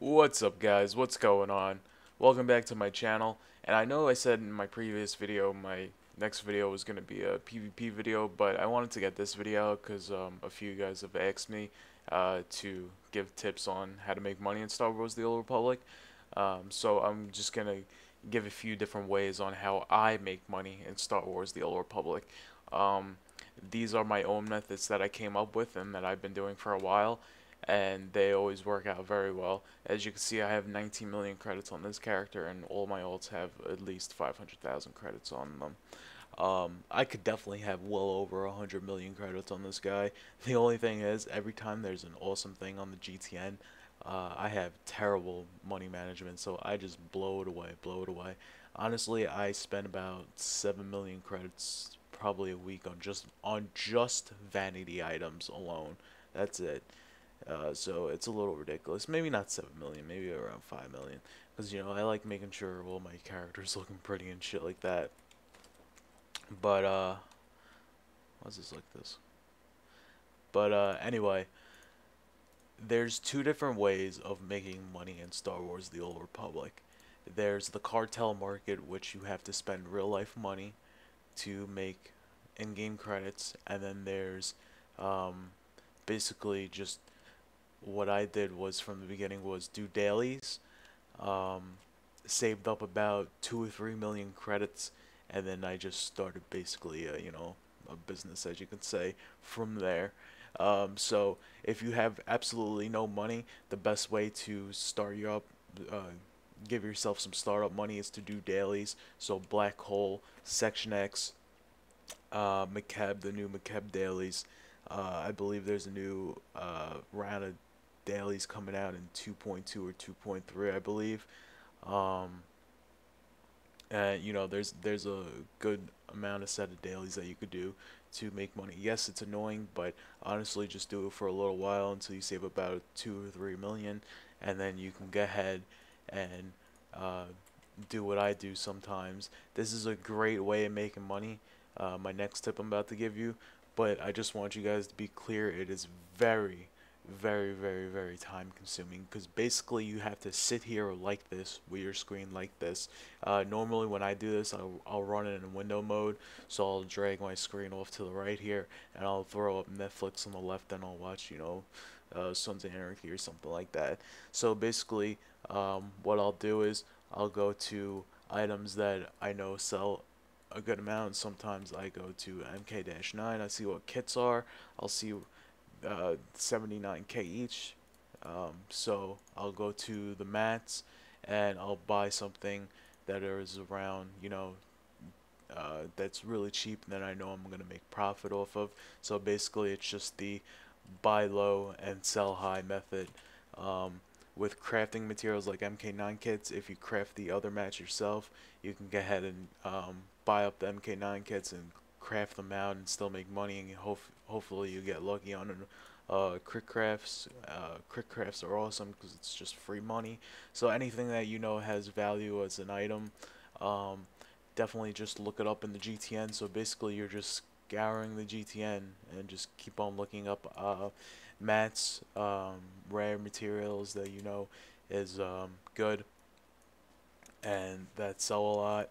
What's up, guys? What's going on? Welcome back to my channel. And I know I said in my previous video my next video was going to be a PvP video, but I wanted to get this video out because a few guys have asked me to give tips on how to make money in Star Wars The Old Republic. So I'm just going to give a few different ways on how I make money in Star Wars The Old Republic. Um, these are my own methods that I came up with and that I've been doing for a while, and they always work out very well. As you can see, I have 19 million credits on this character, and all my ults have at least 500,000 credits on them. I could definitely have well over 100 million credits on this guy. The only thing is, every time there's an awesome thing on the GTN, I have terrible money management, so I just blow it away, blow it away. Honestly, I spend about 7 million credits probably a week on just vanity items alone. That's it. So it's a little ridiculous. Maybe not 7 million, maybe around 5 million. Because, I like making sure all my characters looking pretty and shit like that. But, why's this like this? But, anyway, there's two different ways of making money in Star Wars The Old Republic. There's the Cartel Market, which you have to spend real life money to make in-game credits. And then there's, basically just what I did was from the beginning was do dailies, um, saved up about 2 or 3 million credits, and then I just started basically, a business, as you could say, from there. So if you have absolutely no money, the best way to start you up, give yourself some startup money is to do dailies. So Black Hole, Section X, McKeb, the new McKeb dailies. I believe there's a new round of dailies coming out in 2.2 or 2.3, I believe. Um, and there's a good amount of set of dailies that you could do to make money. Yes, it's annoying, but honestly, just do it for a little while until you save about 2 or 3 million, and then you can go ahead and uh, do what I do sometimes. This is a great way of making money. My next tip I'm about to give you, but I just want you guys to be clear. It is very, very, very, very time consuming because basically you have to sit here like this with your screen like this. Normally when I do this, I'll run it in window mode, so I'll drag my screen off to the right here, and I'll throw up Netflix on the left, and I'll watch, Sons of Anarchy or something like that. So basically, what I'll do is I'll go to items that I know sell a good amount. Sometimes I go to MK-9, I see what kits are, I'll see 79k each. So I'll go to the mats and I'll buy something that is around, that's really cheap and that I know I'm going to make profit off of. So basically, it's just the buy low and sell high method. Um, with crafting materials like MK9 kits, if you craft the other mats yourself, you can go ahead and buy up the MK9 kits and craft them out and still make money, and hopefully you get lucky on crit crafts. Crit crafts are awesome because it's just free money. So anything that has value as an item, um, definitely just look it up in the GTN. So basically you're just scouring the GTN and just keep on looking up mats, rare materials that is good and that sell a lot.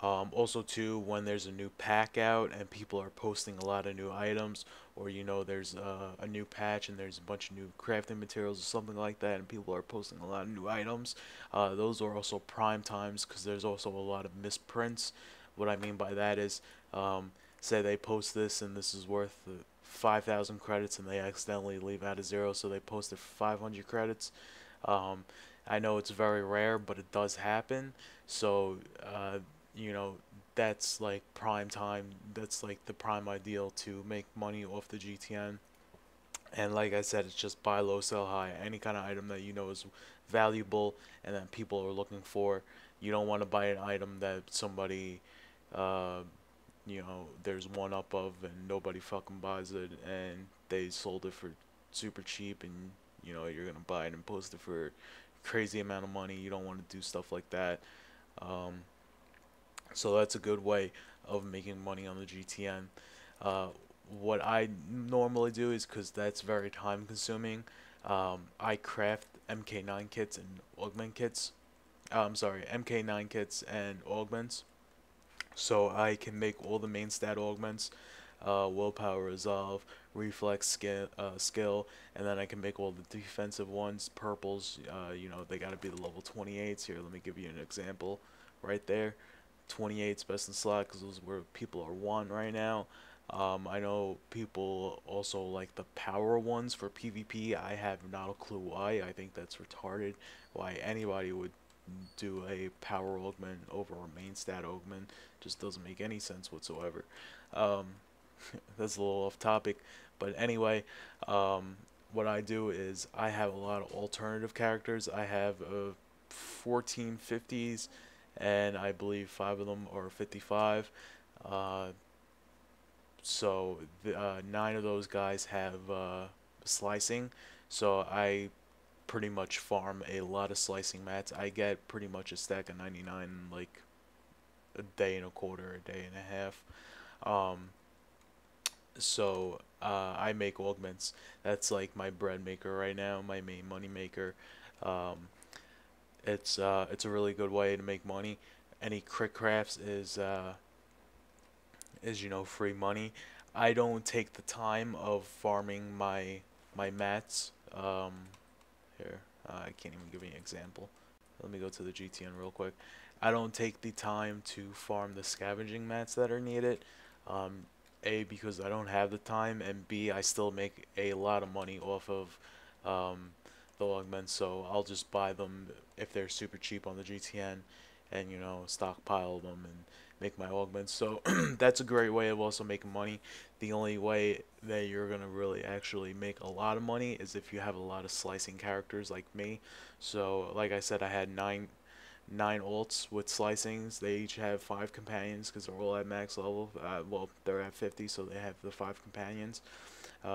Also too, when there's a new pack out and people are posting a lot of new items, or there's a new patch and there's a bunch of new crafting materials or something like that, and people are posting a lot of new items, those are also prime times because there's also a lot of misprints. What I mean by that is, say they post this and this is worth 5,000 credits and they accidentally leave out a zero, so they posted 500 credits. um, I know it's very rare, but it does happen. So you know, that's like prime time. That's like the prime ideal to make money off the GTN. And like I said, it's just buy low, sell high. Any kind of item that is valuable and that people are looking for. You don't want to buy an item that somebody, uh, there's one up of and nobody fucking buys it and they sold it for super cheap, and you're gonna buy it and post it for crazy amount of money. You don't want to do stuff like that. Um, so that's a good way of making money on the GTN. Uh, what I normally do is, because that's very time consuming, I craft MK9 kits and augment kits. I'm sorry, MK9 kits and augments, so I can make all the main stat augments, willpower, resolve, reflex, skill, and then I can make all the defensive ones. Purples, they gotta be the level 28s. Here, let me give you an example. Right there, 28's best in slot because those are where people are wanting right now. I know people also like the power ones for PvP. I have not a clue why. I think that's retarded. Why anybody would do a power augment over a main stat augment just doesn't make any sense whatsoever. Um, that's a little off topic, but anyway, what I do is I have a lot of alternative characters. I have 14 50s, and I believe 5 of them are 55. Uh, so 9 of those guys have slicing. So I pretty much farm a lot of slicing mats. I get pretty much a stack of 99 in like a day and a quarter, a day and a half. Um, so I make augments. That's like my bread maker right now, my main money maker. Um, it's a really good way to make money. Any crit crafts is free money. I don't take the time of farming my mats. Here, I can't even give you an example. Let me go to the GTN real quick. I don't take the time to farm the scavenging mats that are needed. Um, A, because I don't have the time, and B, I still make a lot of money off of um, the augments, so I'll just buy them if they're super cheap on the GTN and, stockpile them and make my augments. So that's a great way of also making money. The only way that you're gonna really actually make a lot of money is if you have a lot of slicing characters like me. So like I said, I had nine ults with slicings. They each have 5 companions because they're all at max level. Well, they're at 50, so they have the 5 companions.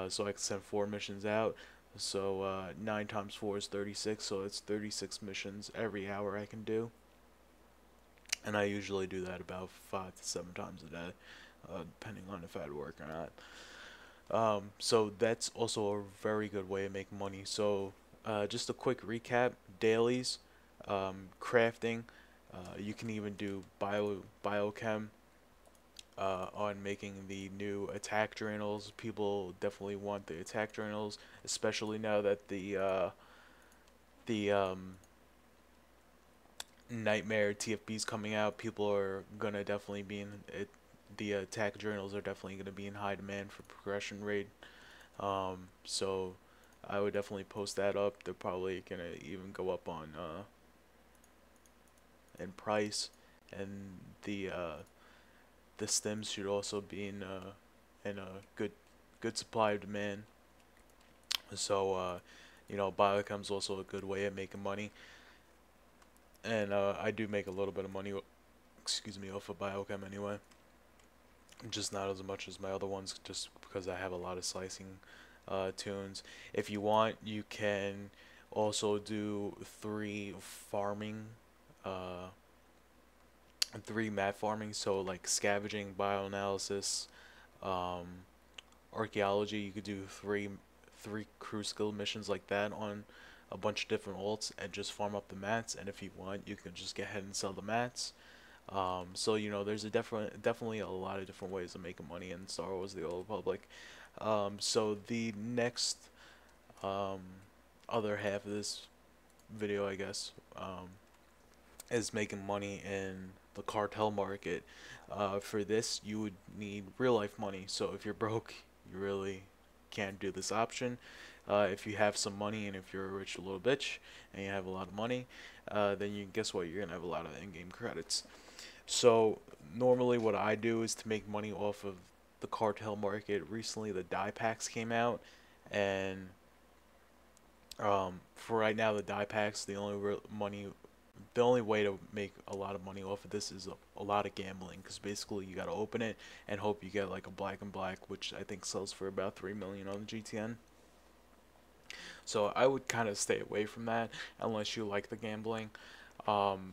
So I can send 4 missions out. So 9 times 4 is 36, so it's 36 missions every hour I can do. And I usually do that about 5 to 7 times a day, depending on if I had to work or not. So that's also a very good way of making money. So just a quick recap: dailies, crafting. You can even do biochem on making the new attack journals. People definitely want the attack journals, especially now that the Nightmare TFB's coming out. People are gonna definitely be in it. The attack journals are definitely gonna be in high demand for progression rate. So I would definitely post that up. They're probably gonna even go up on in price, and the stems should also be in a good supply of demand. So biochem's also a good way of making money, and I do make a little bit of money. Excuse me, off of biochem anyway. Just not as much as my other ones, just because I have a lot of slicing tunes. If you want, you can also do 3 farming, uh, 3 mat farming. So like scavenging, bioanalysis, um, archaeology. You could do three crew skill missions like that on a bunch of different alts and just farm up the mats. And if you want, you can just get ahead and sell the mats. So there's definitely a lot of different ways of making money in Star Wars: The Old Republic. So the next um, other half of this video, I guess, is making money in the cartel market. For this, you would need real life money. So if you're broke, you really can't do this option. If you have some money and if you're a rich little bitch and you have a lot of money, then you guess what? You're gonna have a lot of in-game credits. So normally what I do is to make money off of the cartel market. Recently the die packs came out, and for right now the die packs, the only way to make a lot of money off of this is a lot of gambling, because basically you got to open it and hope you get like a black and black, which I think sells for about 3 million on the GTN. So I would kind of stay away from that unless you like the gambling. Um,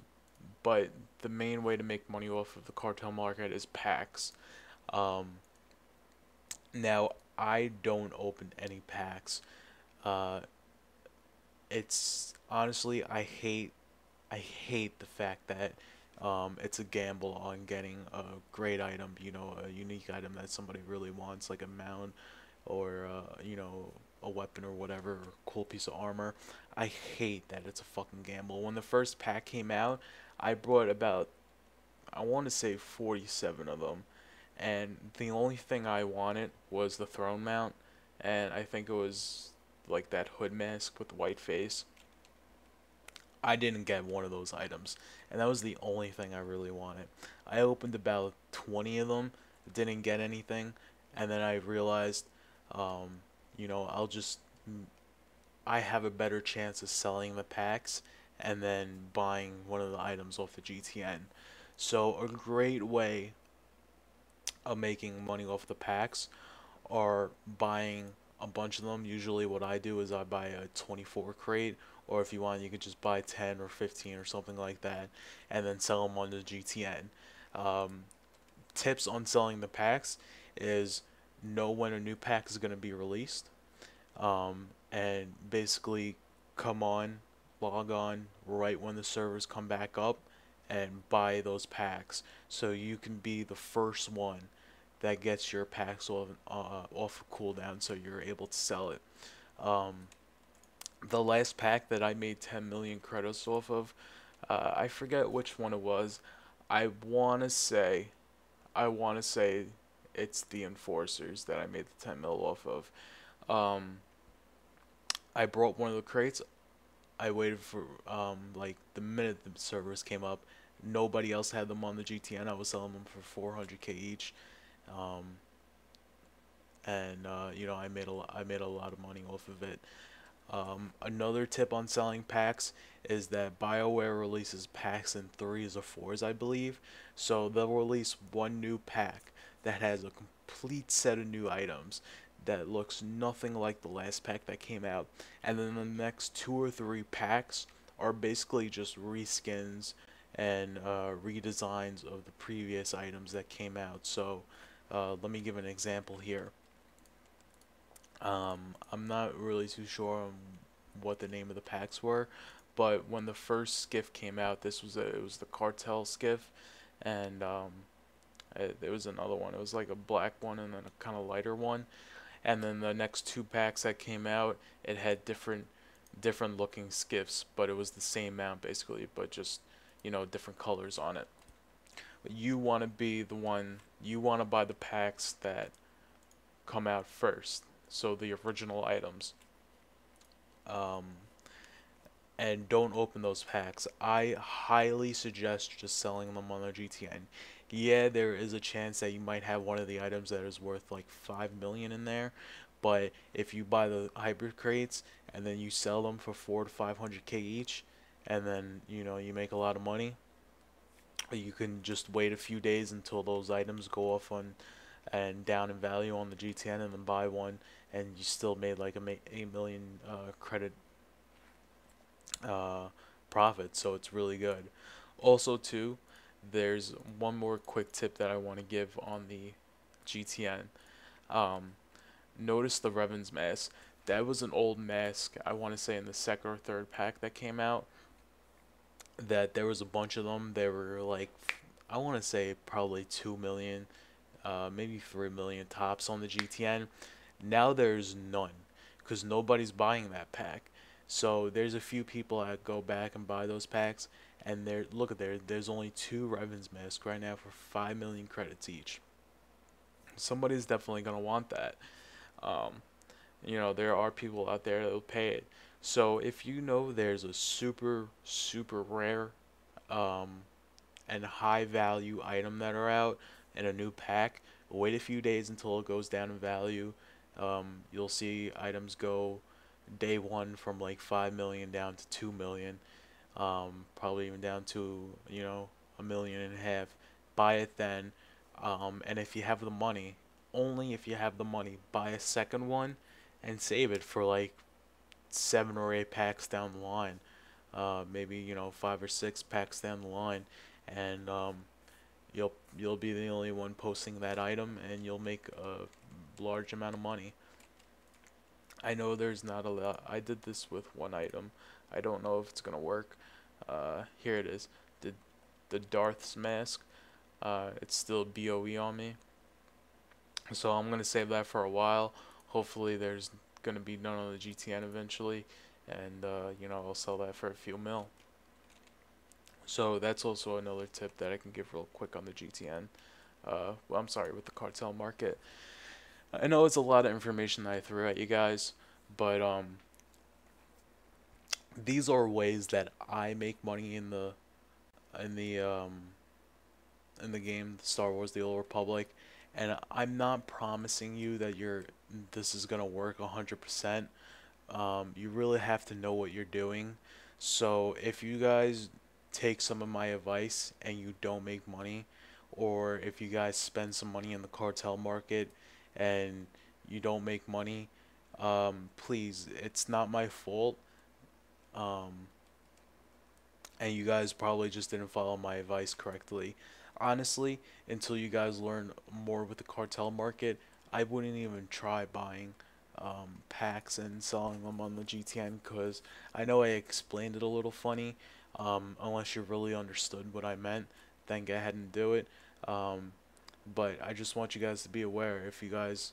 but the main way to make money off of the cartel market is packs. Um, Now I don't open any packs. Uh, it's honestly, I hate the fact that it's a gamble on getting a great item, a unique item that somebody really wants, like a mount or a weapon or whatever, or a cool piece of armor. I hate that it's a fucking gamble. When the first pack came out, I brought about, I want to say 47 of them, and the only thing I wanted was the throne mount, and I think it was like that hood mask with the white face. I didn't get one of those items, and that was the only thing I really wanted. I opened about 20 of them, didn't get anything, and then I realized, um, I'll just I have a better chance of selling the packs and then buying one of the items off the GTN. So a great way of making money off the packs are buying a bunch of them. Usually what I do is I buy a 24 crate, or if you want you could just buy 10 or 15 or something like that and then sell them on the GTN. Um, Tips on selling the packs is know when a new pack is going to be released, and basically come on, log on right when the servers come back up and buy those packs so you can be the first one that gets your packs off of cooldown so you're able to sell it. Um, the last pack that I made 10 million credits off of, I forget which one it was. I want to say, I want to say it's the Enforcers that I made the 10 mil off of. Um, I brought one of the crates. I waited for like the minute the servers came up, nobody else had them on the GTN. I was selling them for 400k each, um, and I made a lot of money off of it. Another tip on selling packs is that BioWare releases packs in threes or fours, I believe. So they'll release one new pack that has a complete set of new items that looks nothing like the last pack that came out, and then the next two or three packs are basically just reskins and redesigns of the previous items that came out. So let me give an example here. I'm not really too sure on what the name of the packs were, but when the first skiff came out, it was the Cartel skiff, and there was another one. It was like a black one and then a kind of lighter one, and then the next two packs that came out, it had different looking skiffs, but it was the same mount basically, but just different colors on it. But you want to be the one. You want to buy the packs that come out first, so the original items. Um, and don't open those packs. I highly suggest just selling them on the GTN. Yeah, there is a chance that you might have one of the items that is worth like 5 million in there, but if you buy the hybrid crates and then you sell them for 4 to 500k each, and then you make a lot of money, you can just wait a few days until those items go off on and down in value on the GTN and then buy one, and you still made like 8 million credit uh, profit, so it's really good. Also, too, there's one more quick tip that I want to give on the GTN. Um, Notice the Revan's mask. That was an old mask, I want to say in the second or third pack that came out, that there was a bunch of them. They were like, I want to say probably 2 million, maybe 3 million tops on the GTN. Now there's none because nobody's buying that pack. So there's a few people that go back and buy those packs, and look at there's only two Revan's masks right now for 5 million credits each. Somebody's definitely gonna want that. Um, there are people out there that will pay it. So if you know there's a super rare um, and high value item that are out in a new pack, wait a few days until it goes down in value. You'll see items go day one from like 5 million down to 2 million, probably even down to 1.5 million. Buy it then, and if you have the money, only if you have the money, buy a second one and save it for like 7 or 8 packs down the line, maybe 5 or 6 packs down the line, and you'll be the only one posting that item, and you'll make a large amount of money. I know there's not a lot. I did this with one item. I don't know if it's gonna work. Here it is. The the Darth's mask. It's still BOE on me. So I'm gonna save that for a while. Hopefully there's gonna be none on the GTN eventually, and I'll sell that for a few mil. So that's also another tip that I can give real quick on the GTN. Well, I'm sorry, with the cartel market. I know it's a lot of information that I threw at you guys, but these are ways that I make money in the um, in the game Star Wars: The Old Republic, and I'm not promising you that this is gonna work 100%. You really have to know what you're doing. So if you guys take some of my advice and you don't make money, or if you guys spend some money in the cartel market and you don't make money, please, it's not my fault. Um, and you guys probably just didn't follow my advice correctly. Honestly, until you guys learn more with the cartel market, I wouldn't even try buying packs and selling them on the GTN because I know I explained it a little funny. Unless you really understood what I meant, then go ahead and do it. Um, but I just want you guys to be aware if you guys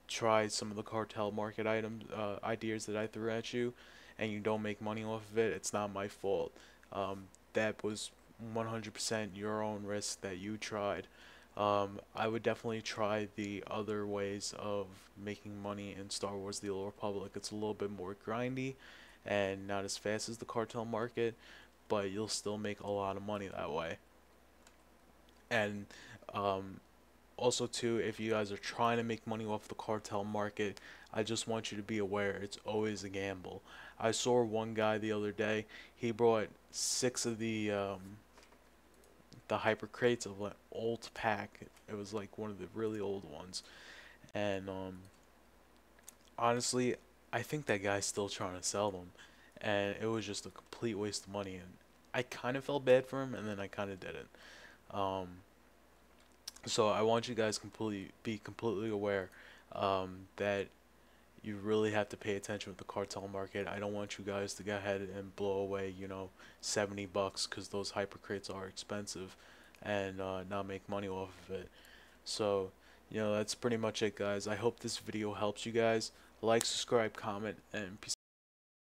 try some of the cartel market items ideas that I threw at you and you don't make money off of it, it's not my fault. That was 100% your own risk that you tried. I would definitely try the other ways of making money in Star Wars: The Old Republic. It's a little bit more grindy and not as fast as the cartel market, but you'll still make a lot of money that way. And um, also too, if you guys are trying to make money off the cartel market, I just want you to be aware it's always a gamble. I saw one guy the other day. He brought six of the hyper crates of an old pack. It was like one of the really old ones, and honestly, I think that guy's still trying to sell them, and it was just a complete waste of money. And I kind of felt bad for him, and then I kind of didn't. Um, so I want you guys completely aware that you really have to pay attention with the cartel market. I don't want you guys to go ahead and blow away, $70 because those hyper crates are expensive, and not make money off of it. So, that's pretty much it, guys. I hope this video helps you guys. Like, subscribe, comment, and peace.